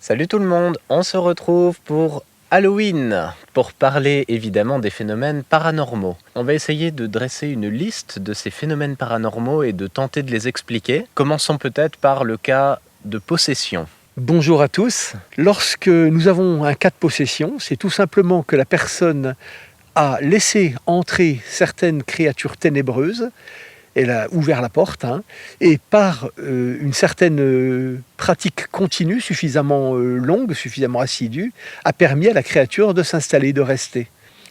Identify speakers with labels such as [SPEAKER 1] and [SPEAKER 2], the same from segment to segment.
[SPEAKER 1] Salut tout le monde, on se retrouve pour Halloween, pour parler évidemment des phénomènes paranormaux. On va essayer de dresser une liste de ces phénomènes paranormaux et de tenter de les expliquer. Commençons peut-être par le cas de possession.
[SPEAKER 2] Bonjour à tous. Lorsque nous avons un cas de possession, c'est tout simplement que la personne a laissé entrer certaines créatures ténébreuses, elle a ouvert la porte, et par une certaine pratique continue, suffisamment longue, suffisamment assidue, a permis à la créature de s'installer, de rester.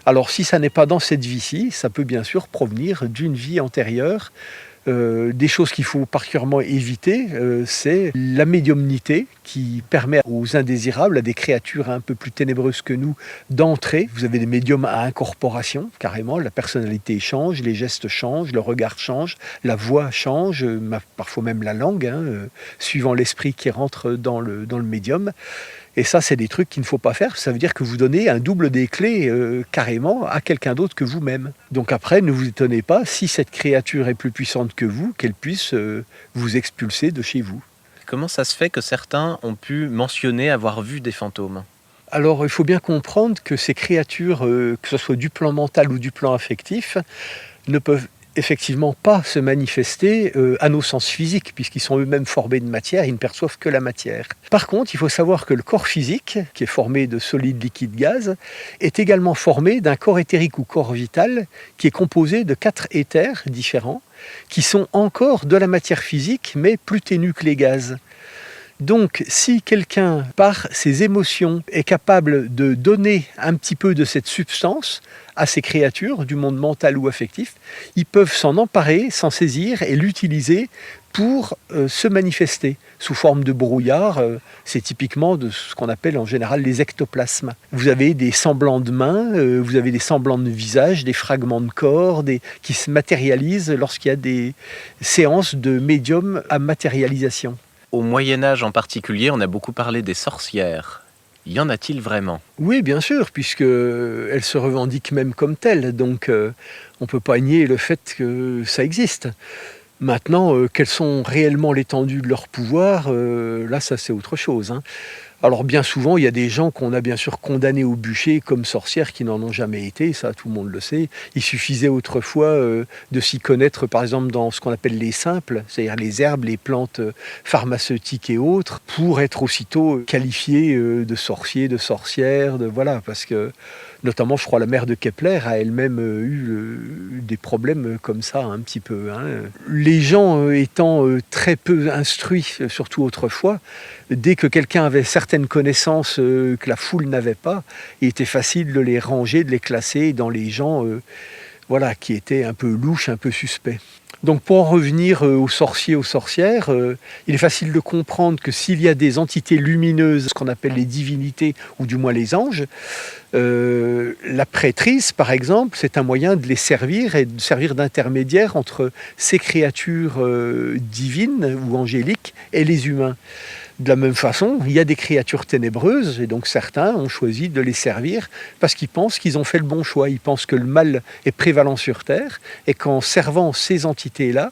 [SPEAKER 2] Alors si ça n'est pas dans cette vie-ci, ça peut bien sûr provenir d'une vie antérieure. Des choses qu'il faut particulièrement éviter, c'est la médiumnité qui permet aux indésirables, à des créatures un peu plus ténébreuses que nous, d'entrer. Vous avez des médiums à incorporation, carrément, la personnalité change, les gestes changent, le regard change, la voix change, parfois même la langue, suivant l'esprit qui rentre dans le médium. Et ça, c'est des trucs qu'il ne faut pas faire. Ça veut dire que vous donnez un double des clés carrément à quelqu'un d'autre que vous-même. Donc après, ne vous étonnez pas, si cette créature est plus puissante que vous, qu'elle puisse vous expulser de chez vous.
[SPEAKER 1] Comment ça se fait que certains ont pu mentionner avoir vu des fantômes ?
[SPEAKER 2] Alors, il faut bien comprendre que ces créatures, que ce soit du plan mental ou du plan affectif, ne peuvent effectivement pas se manifester à nos sens physiques, puisqu'ils sont eux-mêmes formés de matière, ils ne perçoivent que la matière. Par contre, il faut savoir que le corps physique, qui est formé de solide, liquide, gaz, est également formé d'un corps éthérique ou corps vital, qui est composé de 4 éthers différents, qui sont encore de la matière physique, mais plus ténus que les gaz. Donc, si quelqu'un, par ses émotions, est capable de donner un petit peu de cette substance à ces créatures du monde mental ou affectif, ils peuvent s'en emparer, s'en saisir et l'utiliser pour se manifester sous forme de brouillard. C'est typiquement de ce qu'on appelle en général les ectoplasmes. Vous avez des semblants de mains, vous avez des semblants de visage, des fragments de corps qui se matérialisent lorsqu'il y a des séances de médium à matérialisation.
[SPEAKER 1] Au Moyen-Âge en particulier, on a beaucoup parlé des sorcières. Y en a-t-il vraiment ?
[SPEAKER 2] Oui, bien sûr, puisqu'elles se revendiquent même comme telles, donc on ne peut pas nier le fait que ça existe. Maintenant, quelles sont réellement l'étendue de leur pouvoir, là, ça c'est autre chose. Alors bien souvent, il y a des gens qu'on a bien sûr condamnés au bûcher comme sorcières qui n'en ont jamais été, ça tout le monde le sait. Il suffisait autrefois de s'y connaître par exemple dans ce qu'on appelle les simples, c'est-à-dire les herbes, les plantes pharmaceutiques et autres, pour être aussitôt qualifié de sorcier, de sorcière, voilà, parce que notamment je crois la mère de Kepler a elle-même eu des problèmes comme ça un petit peu. Les gens étant très peu instruits, surtout autrefois, dès que quelqu'un avait certaines connaissances que la foule n'avait pas, il était facile de les ranger, de les classer dans les gens qui étaient un peu louches, un peu suspects. Donc pour en revenir aux sorciers, aux sorcières, il est facile de comprendre que s'il y a des entités lumineuses, ce qu'on appelle les divinités, ou du moins les anges, la prêtrise, par exemple, c'est un moyen de les servir et de servir d'intermédiaire entre ces créatures divines ou angéliques et les humains. De la même façon, il y a des créatures ténébreuses, et donc certains ont choisi de les servir parce qu'ils pensent qu'ils ont fait le bon choix. Ils pensent que le mal est prévalent sur Terre, et qu'en servant ces entités-là,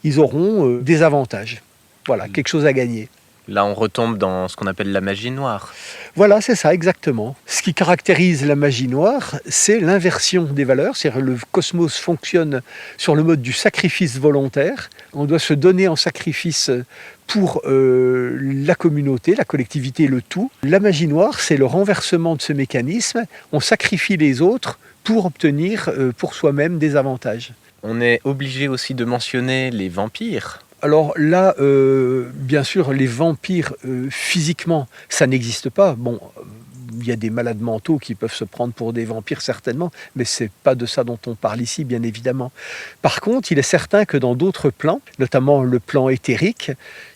[SPEAKER 2] ils auront des avantages. Voilà, quelque chose à gagner.
[SPEAKER 1] Là, on retombe dans ce qu'on appelle la magie noire.
[SPEAKER 2] Voilà, c'est ça, exactement. Ce qui caractérise la magie noire, c'est l'inversion des valeurs. C'est-à-dire le cosmos fonctionne sur le mode du sacrifice volontaire. On doit se donner en sacrifice pour la communauté, la collectivité, le tout. La magie noire, c'est le renversement de ce mécanisme. On sacrifie les autres pour obtenir pour soi-même des avantages.
[SPEAKER 1] On est obligé aussi de mentionner les vampires.
[SPEAKER 2] Alors là, bien sûr, les vampires, physiquement, ça n'existe pas. Bon, il y a des malades mentaux qui peuvent se prendre pour des vampires, certainement, mais ce n'est pas de ça dont on parle ici, bien évidemment. Par contre, il est certain que dans d'autres plans, notamment le plan éthérique,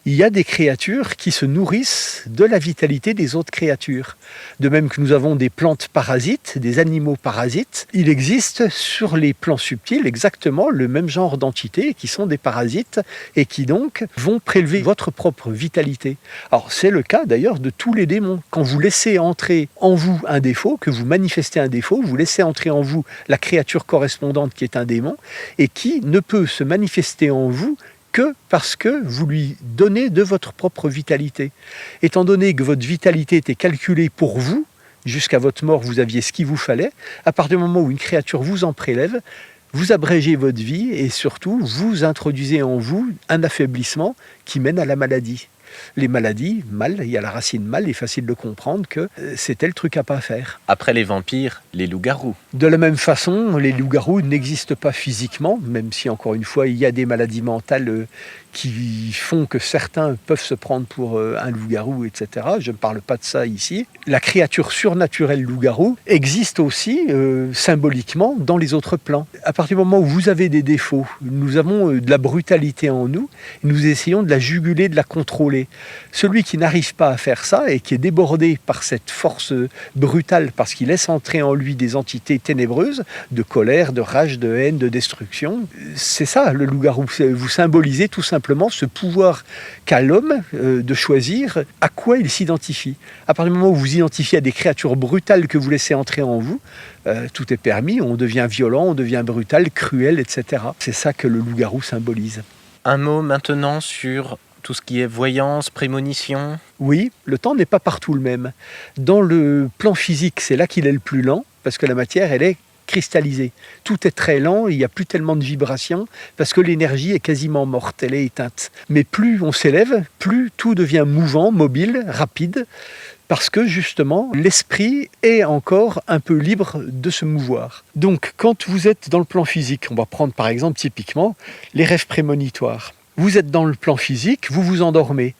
[SPEAKER 2] il y a des créatures qui se nourrissent de la vitalité des autres créatures. De même que nous avons des plantes parasites, des animaux parasites, il existe sur les plans subtils exactement le même genre d'entités qui sont des parasites et qui donc vont prélever votre propre vitalité. Alors c'est le cas d'ailleurs de tous les démons. Quand vous laissez entrer en vous un défaut, que vous manifestez un défaut, vous laissez entrer en vous la créature correspondante qui est un démon et qui ne peut se manifester en vous que parce que vous lui donnez de votre propre vitalité. Étant donné que votre vitalité était calculée pour vous, jusqu'à votre mort, vous aviez ce qu'il vous fallait, à partir du moment où une créature vous en prélève, vous abrégez votre vie et surtout, vous introduisez en vous un affaiblissement qui mène à la maladie. Les maladies, mal, il y a la racine mal, il est facile de comprendre que c'était le truc à pas faire.
[SPEAKER 1] Après les vampires, les loups-garous.
[SPEAKER 2] De la même façon, les loups-garous n'existent pas physiquement, même si encore une fois, il y a des maladies mentales qui font que certains peuvent se prendre pour un loup-garou, etc. Je ne parle pas de ça ici. La créature surnaturelle loup-garou existe aussi symboliquement dans les autres plans. À partir du moment où vous avez des défauts, nous avons de la brutalité en nous, nous essayons de la juguler, de la contrôler. Celui qui n'arrive pas à faire ça et qui est débordé par cette force brutale parce qu'il laisse entrer en lui des entités ténébreuses, de colère, de rage, de haine, de destruction, c'est ça le loup-garou. Vous symbolisez tout simplement ce pouvoir qu'a l'homme de choisir à quoi il s'identifie. À partir du moment où vous identifiez à des créatures brutales que vous laissez entrer en vous, tout est permis, on devient violent, on devient brutal, cruel, etc. C'est ça que le loup-garou symbolise.
[SPEAKER 1] Un mot maintenant sur tout ce qui est voyance, prémonition.
[SPEAKER 2] Oui, le temps n'est pas partout le même. Dans le plan physique, c'est là qu'il est le plus lent, parce que la matière, elle est cristallisée. Tout est très lent, il n'y a plus tellement de vibrations, parce que l'énergie est quasiment morte, elle est éteinte. Mais plus on s'élève, plus tout devient mouvant, mobile, rapide, parce que justement, l'esprit est encore un peu libre de se mouvoir. Donc, quand vous êtes dans le plan physique, on va prendre par exemple typiquement les rêves prémonitoires. Vous êtes dans le plan physique, vous vous endormez.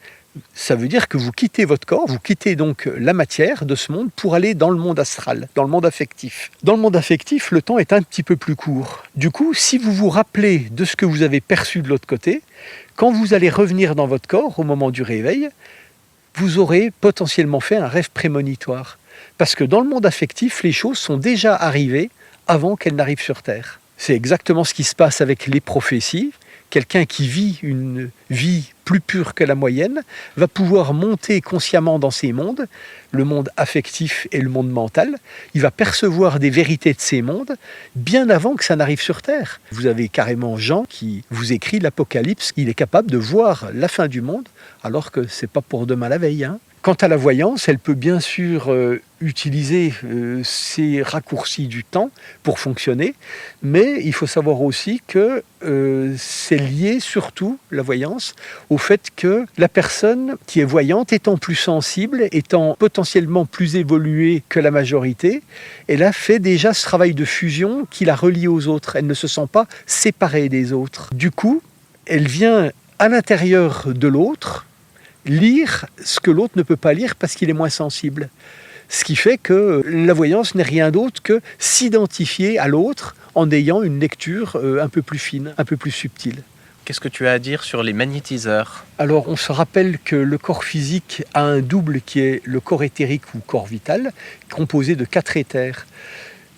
[SPEAKER 2] Ça veut dire que vous quittez votre corps, vous quittez donc la matière de ce monde pour aller dans le monde astral, dans le monde affectif. Dans le monde affectif, le temps est un petit peu plus court. Du coup, si vous vous rappelez de ce que vous avez perçu de l'autre côté, quand vous allez revenir dans votre corps au moment du réveil, vous aurez potentiellement fait un rêve prémonitoire. Parce que dans le monde affectif, les choses sont déjà arrivées avant qu'elles n'arrivent sur Terre. C'est exactement ce qui se passe avec les prophéties. Quelqu'un qui vit une vie plus pure que la moyenne va pouvoir monter consciemment dans ces mondes, le monde affectif et le monde mental. Il va percevoir des vérités de ces mondes bien avant que ça n'arrive sur Terre. Vous avez carrément Jean qui vous écrit l'Apocalypse. Il est capable de voir la fin du monde alors que c'est pas pour demain la veille. Quant à la voyance, elle peut bien sûr utiliser ces raccourcis du temps pour fonctionner, mais il faut savoir aussi que c'est lié surtout, la voyance, au fait que la personne qui est voyante, étant plus sensible, étant potentiellement plus évoluée que la majorité, elle a fait déjà ce travail de fusion qui la relie aux autres. Elle ne se sent pas séparée des autres. Du coup, elle vient à l'intérieur de l'autre, lire ce que l'autre ne peut pas lire parce qu'il est moins sensible. Ce qui fait que la voyance n'est rien d'autre que s'identifier à l'autre en ayant une lecture un peu plus fine, un peu plus subtile.
[SPEAKER 1] Qu'est-ce que tu as à dire sur les magnétiseurs ?
[SPEAKER 2] Alors, on se rappelle que le corps physique a un double qui est le corps éthérique ou corps vital, composé de 4 éthers.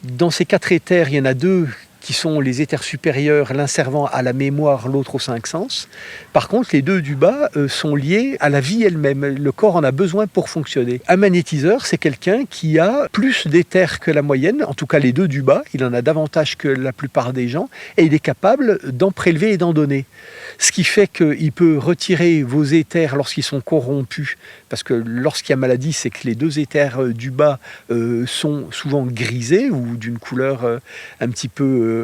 [SPEAKER 2] Dans ces 4 éthers, il y en a 2 qui sont les éthers supérieurs, l'un servant à la mémoire, l'autre aux 5 sens. Par contre, les 2 du bas sont liés à la vie elle-même. Le corps en a besoin pour fonctionner. Un magnétiseur, c'est quelqu'un qui a plus d'éthers que la moyenne, en tout cas les 2 du bas, il en a davantage que la plupart des gens, et il est capable d'en prélever et d'en donner. Ce qui fait qu'il peut retirer vos éthers lorsqu'ils sont corrompus, parce que lorsqu'il y a maladie, c'est que les 2 éthers du bas sont souvent grisés ou d'une couleur un petit peu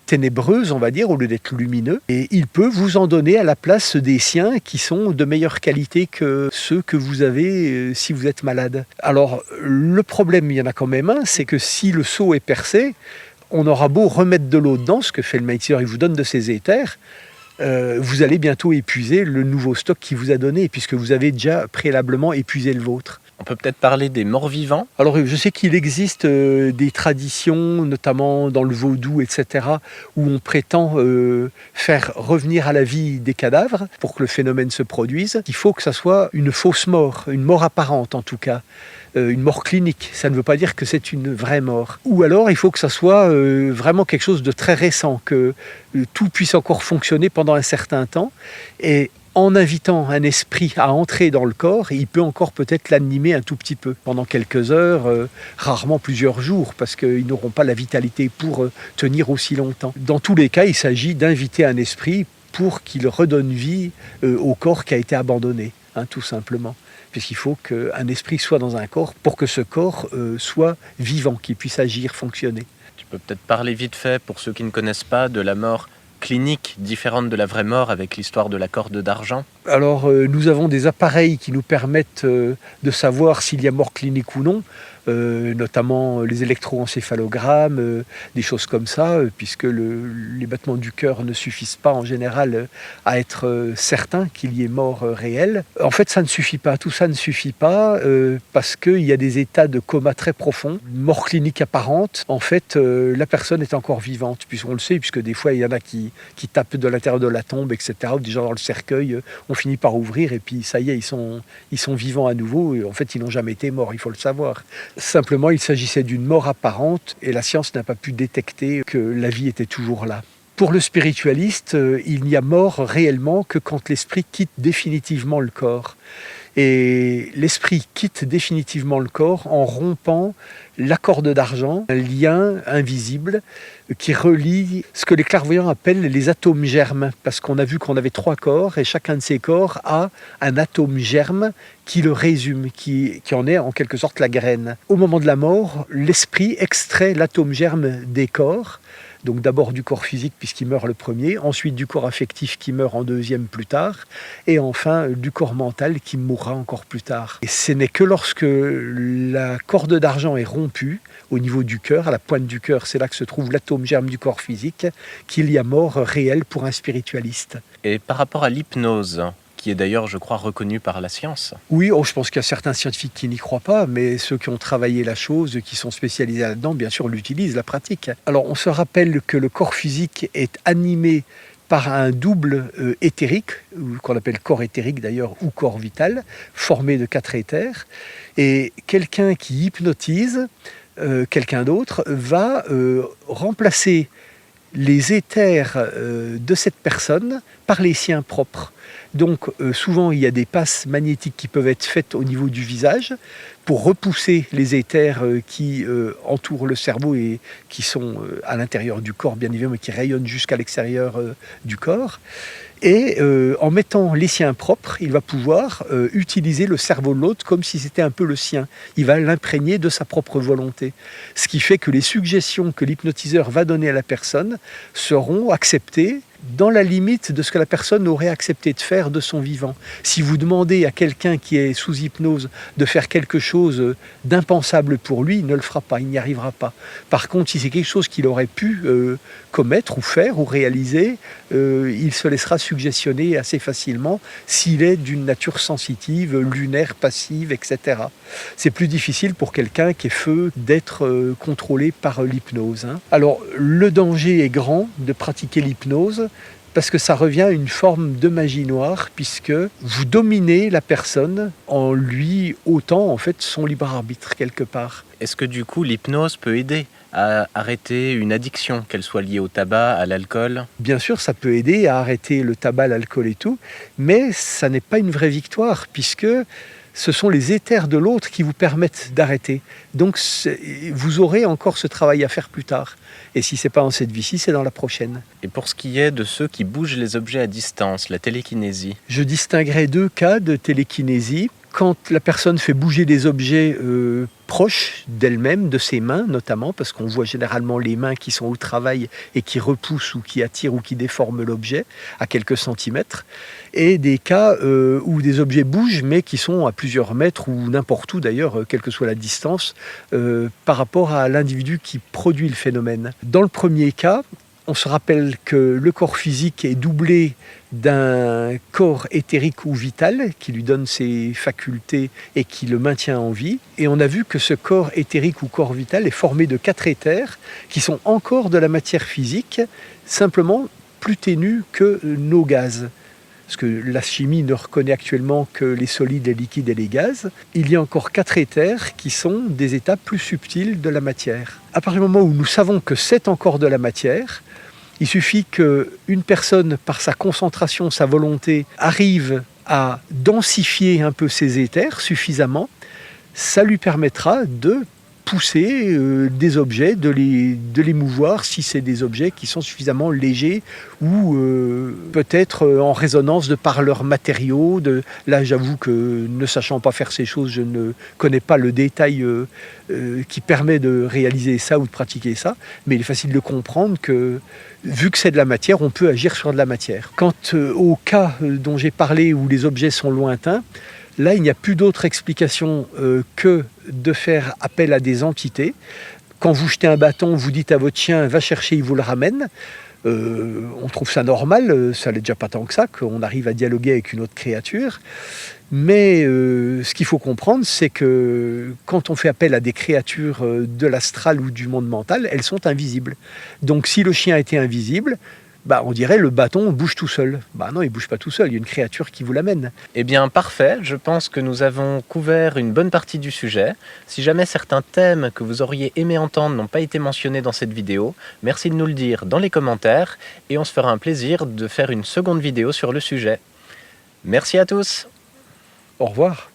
[SPEAKER 2] ténébreuse, on va dire, au lieu d'être lumineux. Et il peut vous en donner à la place des siens qui sont de meilleure qualité que ceux que vous avez si vous êtes malade. Alors, le problème, il y en a quand même un, c'est que si le seau est percé, on aura beau remettre de l'eau dedans, ce que fait le magnétiseur, il vous donne de ses éthers, vous allez bientôt épuiser le nouveau stock qu'il vous a donné, puisque vous avez déjà préalablement épuisé le vôtre.
[SPEAKER 1] On peut peut-être parler des morts vivants ?
[SPEAKER 2] Alors, je sais qu'il existe des traditions, notamment dans le vaudou, etc., où on prétend faire revenir à la vie des cadavres pour que le phénomène se produise. Il faut que ça soit une fausse mort, une mort apparente en tout cas. Une mort clinique, ça ne veut pas dire que c'est une vraie mort. Ou alors il faut que ça soit vraiment quelque chose de très récent, que tout puisse encore fonctionner pendant un certain temps. Et en invitant un esprit à entrer dans le corps, il peut encore peut-être l'animer un tout petit peu, pendant quelques heures, rarement plusieurs jours, parce qu'ils n'auront pas la vitalité pour tenir aussi longtemps. Dans tous les cas, il s'agit d'inviter un esprit pour qu'il redonne vie au corps qui a été abandonné, hein, tout simplement. Puisqu'il faut qu'un esprit soit dans un corps pour que ce corps soit vivant, qu'il puisse agir, fonctionner.
[SPEAKER 1] Tu peux peut-être parler vite fait, pour ceux qui ne connaissent pas, de la mort clinique différente de la vraie mort avec l'histoire de la corde d'argent.
[SPEAKER 2] Alors, nous avons des appareils qui nous permettent de savoir s'il y a mort clinique ou non, notamment les électroencéphalogrammes, des choses comme ça, puisque les battements du cœur ne suffisent pas en général à être certain qu'il y ait mort réelle. En fait, ça ne suffit pas, tout ça ne suffit pas, parce qu'il y a des états de coma très profonds, mort clinique apparente. En fait, la personne est encore vivante, puisqu'on le sait, puisque des fois, il y en a qui tapent de l'intérieur de la tombe, etc., ou des gens dans le cercueil, on finit par ouvrir, et puis ça y est, ils sont vivants à nouveau, et en fait, ils n'ont jamais été morts, il faut le savoir. Simplement, il s'agissait d'une mort apparente et la science n'a pas pu détecter que la vie était toujours là. Pour le spiritualiste, il n'y a mort réellement que quand l'esprit quitte définitivement le corps. Et l'esprit quitte définitivement le corps en rompant la corde d'argent, un lien invisible qui relie ce que les clairvoyants appellent les atomes germes, parce qu'on a vu qu'on avait 3 corps et chacun de ces corps a un atome germe qui le résume, qui en est en quelque sorte la graine. Au moment de la mort, l'esprit extrait l'atome germe des corps, donc d'abord du corps physique puisqu'il meurt le premier, ensuite du corps affectif qui meurt en deuxième plus tard, et enfin du corps mental qui mourra encore plus tard. Et ce n'est que lorsque la corde d'argent est rompue, au niveau du cœur, à la pointe du cœur, c'est là que se trouve l'atome germe du corps physique, qu'il y a mort réelle pour un spiritualiste.
[SPEAKER 1] Et par rapport à l'hypnose, qui est d'ailleurs, je crois, reconnue par la science.
[SPEAKER 2] Oui, je pense qu'il y a certains scientifiques qui n'y croient pas, mais ceux qui ont travaillé la chose, qui sont spécialisés là-dedans, bien sûr, l'utilisent, la pratiquent. Alors, on se rappelle que le corps physique est animé par un double éthérique, qu'on appelle corps éthérique d'ailleurs, ou corps vital, formé de 4 éthers. Et quelqu'un qui hypnotise quelqu'un d'autre va remplacer les éthers de cette personne par les siens propres. Donc souvent il y a des passes magnétiques qui peuvent être faites au niveau du visage pour repousser les éthers qui entourent le cerveau et qui sont à l'intérieur du corps bien évidemment, mais qui rayonnent jusqu'à l'extérieur du corps. Et en mettant les siens propres, il va pouvoir utiliser le cerveau de l'autre comme si c'était un peu le sien. Il va l'imprégner de sa propre volonté. Ce qui fait que les suggestions que l'hypnotiseur va donner à la personne seront acceptées dans la limite de ce que la personne aurait accepté de faire de son vivant. Si vous demandez à quelqu'un qui est sous hypnose de faire quelque chose d'impensable pour lui, il ne le fera pas, il n'y arrivera pas. Par contre, si c'est quelque chose qu'il aurait pu commettre ou faire ou réaliser, il se laissera suggestionner assez facilement s'il est d'une nature sensitive, lunaire, passive, etc. C'est plus difficile pour quelqu'un qui est feu d'être contrôlé par l'hypnose. Alors, le danger est grand de pratiquer l'hypnose parce que ça revient à une forme de magie noire puisque vous dominez la personne en lui ôtant en fait son libre arbitre quelque part.
[SPEAKER 1] Est-ce que du coup l'hypnose peut aider à arrêter une addiction, qu'elle soit liée au tabac, à l'alcool?
[SPEAKER 2] Bien sûr, ça peut aider à arrêter le tabac, l'alcool et tout, mais ça n'est pas une vraie victoire puisque ce sont les éthers de l'autre qui vous permettent d'arrêter. Donc vous aurez encore ce travail à faire plus tard. Et si ce n'est pas dans cette vie-ci, c'est dans la prochaine.
[SPEAKER 1] Et pour ce qui est de ceux qui bougent les objets à distance, la télékinésie?
[SPEAKER 2] Je distinguerai 2 cas de télékinésie. Quand la personne fait bouger des objets proches d'elle-même, de ses mains notamment, parce qu'on voit généralement les mains qui sont au travail et qui repoussent ou qui attirent ou qui déforment l'objet à quelques centimètres, et des cas où des objets bougent mais qui sont à plusieurs mètres ou n'importe où d'ailleurs, quelle que soit la distance, par rapport à l'individu qui produit le phénomène. Dans le premier cas, on se rappelle que le corps physique est doublé d'un corps éthérique ou vital qui lui donne ses facultés et qui le maintient en vie. Et on a vu que ce corps éthérique ou corps vital est formé de 4 éthers qui sont encore de la matière physique, simplement plus ténus que nos gaz. Parce que la chimie ne reconnaît actuellement que les solides, les liquides et les gaz. Il y a encore 4 éthers qui sont des états plus subtils de la matière. À partir du moment où nous savons que c'est encore de la matière, il suffit qu'une personne, par sa concentration, sa volonté, arrive à densifier un peu ces éthers suffisamment, ça lui permettra de pousser des objets, de les mouvoir si c'est des objets qui sont suffisamment légers ou peut-être en résonance de par leurs matériaux. Là, j'avoue que ne sachant pas faire ces choses, je ne connais pas le détail qui permet de réaliser ça ou de pratiquer ça, mais il est facile de comprendre que vu que c'est de la matière, on peut agir sur de la matière. Quant au cas dont j'ai parlé où les objets sont lointains, là, il n'y a plus d'autre explication que de faire appel à des entités. Quand vous jetez un bâton, vous dites à votre chien « va chercher, il vous le ramène ». On trouve ça normal, ça n'est déjà pas tant que ça, qu'on arrive à dialoguer avec une autre créature. Mais ce qu'il faut comprendre, c'est que quand on fait appel à des créatures de l'astral ou du monde mental, elles sont invisibles. Donc si le chien était invisible, on dirait le bâton bouge tout seul. Non, il ne bouge pas tout seul, il y a une créature qui vous l'amène.
[SPEAKER 1] Eh bien, parfait. Je pense que nous avons couvert une bonne partie du sujet. Si jamais certains thèmes que vous auriez aimé entendre n'ont pas été mentionnés dans cette vidéo, merci de nous le dire dans les commentaires et on se fera un plaisir de faire une seconde vidéo sur le sujet. Merci à tous.
[SPEAKER 2] Au revoir.